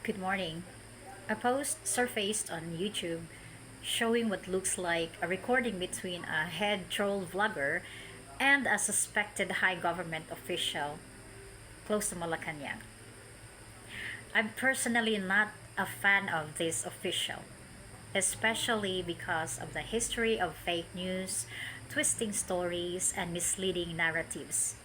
Good morning. A post surfaced on YouTube showing what looks like a recording between a head troll vlogger and a suspected high government official close to Malacanang. I'm personally not a fan of this official, especially because of the history of fake news, twisting stories, and misleading narratives.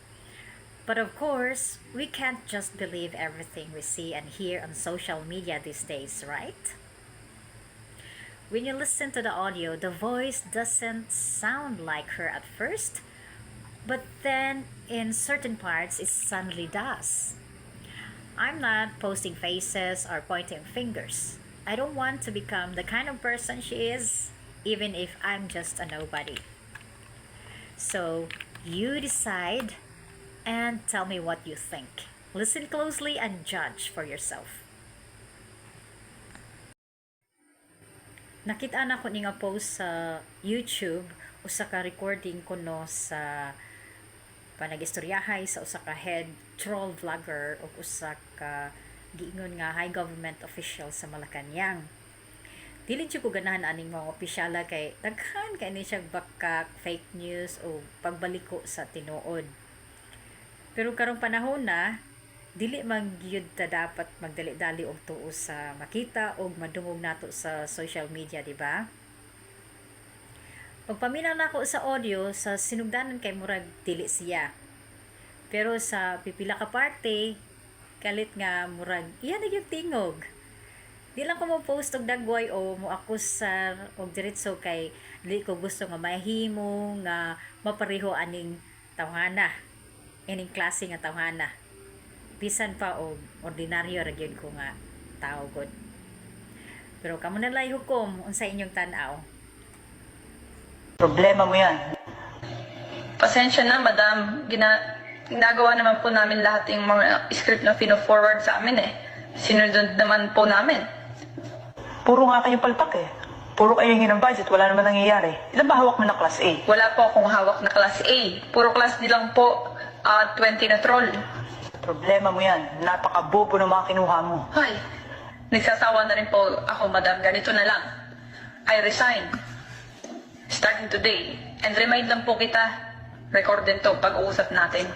But of course, we can't just believe everything we see and hear on social media these days, right? When you listen to the audio, the voice doesn't sound like her at first, but then in certain parts it suddenly does. I'm not posting faces or pointing fingers. I don't want to become the kind of person she is, even if I'm just a nobody. So, you decide and tell me what you think. Listen closely and judge for yourself. Nakita na ko ni nga post sa YouTube usa ka recording kuno sa panagistoryahay sa usa ka head troll vlogger o usa ka giingon nga high government official sa Malacanang. Dili jud ko ganahan aning mga opisyala kay daghan kay ni siya bakak fake news o pagbaliko sa tinuod. Pero karong panahon na, dili man gyud ta dapat magdali-dali og tuo sa makita og madungog nato sa social media, di ba? Pagpaminaw nako sa audio sa sinugdanan kay murag dili siya. Pero sa pipila ka parte, kalit nga murag iya na gyud tingog. Di lang ko mo post og dagway o mo akusar og diretso kay dili ko gusto nga mahimo nga mapareho aning tawhana. Ining klase nga tawhana. Bisan pa og ordinaryo ra gyud ko nga tao gud. Pero kamo na lay hukom unsa inyong tan-aw. Problema mo yan. Pasensya na, madam. Ginagawa naman po namin lahat yung mga script na pino-forward sa amin eh. Sinunod naman po namin. Puro nga kayo palpak eh. Puro kayo hingi ng budget, wala naman nangyayari. Ilan ba hawak mo na class A? Wala po akong hawak na class A. Puro class D lang po, 20 na troll. Problema mo yan. Napakabobo ng mga kinuha mo. Ay, nagsasawa na rin po ako, madam. Ganito na lang. I resign. Starting today. And remind lang po kita, record din to pag-uusap natin.